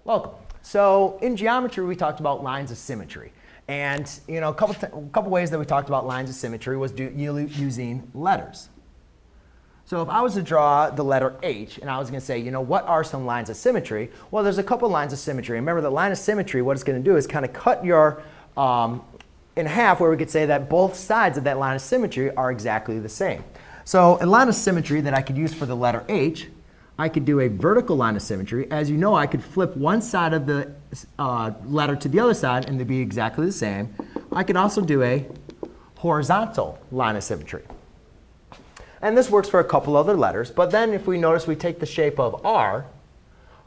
Welcome. So in geometry, we talked about lines of symmetry. And a couple ways that we talked about lines of symmetry was using letters. So if I was to draw the letter H, and I was going to say, what are some lines of symmetry? Well, there's a couple lines of symmetry. Remember, the line of symmetry, what it's going to do is kind of cut your in half, where we could say that both sides of that line of symmetry are exactly the same. So a line of symmetry that I could use for the letter H, I could do a vertical line of symmetry. As you know, I could flip one side of the letter to the other side, and they'd be exactly the same. I could also do a horizontal line of symmetry. And this works for a couple other letters. But then if we notice we take the shape of R,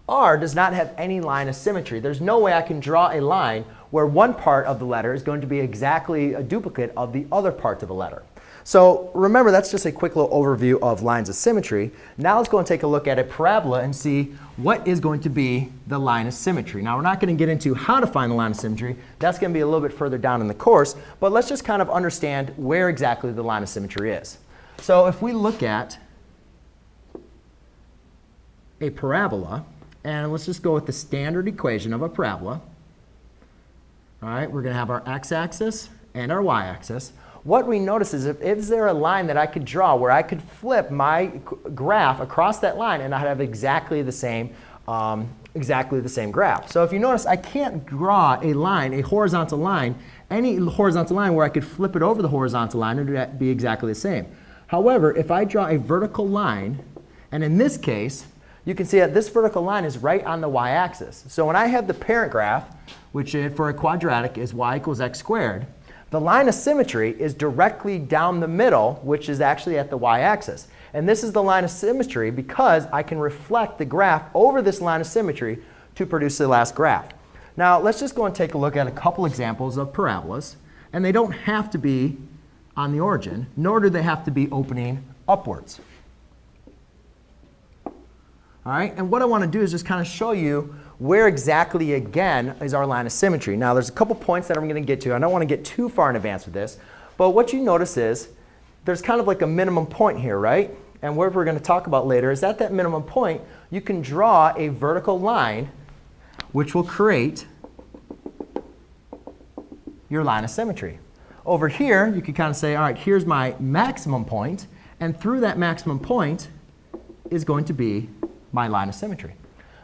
R does not have any line of symmetry. There's no way I can draw a line where one part of the letter is going to be exactly a duplicate of the other part of the letter. So remember, that's just a quick little overview of lines of symmetry. Now let's go and take a look at a parabola and see what is going to be the line of symmetry. Now we're not going to get into how to find the line of symmetry. That's going to be a little bit further down in the course. But let's just kind of understand where exactly the line of symmetry is. So if we look at a parabola, and let's just go with the standard equation of a parabola. All right, we're going to have our x-axis and our y-axis. What we notice is there a line that I could draw where I could flip my graph across that line and I'd have exactly the same graph. So if you notice, I can't draw a line, a horizontal line, any horizontal line where I could flip it over the horizontal line and it would be exactly the same. However, if I draw a vertical line, and in this case, you can see that this vertical line is right on the y-axis. So when I have the parent graph, which for a quadratic is y equals x squared, the line of symmetry is directly down the middle, which is actually at the y-axis. And this is the line of symmetry because I can reflect the graph over this line of symmetry to produce the last graph. Now let's just go and take a look at a couple examples of parabolas. And they don't have to be on the origin, nor do they have to be opening upwards. All right, and what I want to do is just kind of show you where exactly, again, is our line of symmetry. Now, there's a couple points that I'm going to get to. I don't want to get too far in advance with this. But what you notice is there's kind of like a minimum point here, right? And what we're going to talk about later is at that minimum point, you can draw a vertical line, which will create your line of symmetry. Over here, you can kind of say, all right, here's my maximum point. And through that maximum point is going to be my line of symmetry.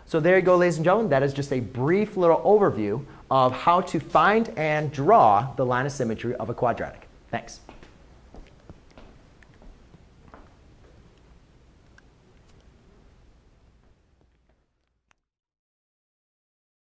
So there you go, ladies and gentlemen. That is just a brief little overview of how to find and draw the line of symmetry of a quadratic. Thanks.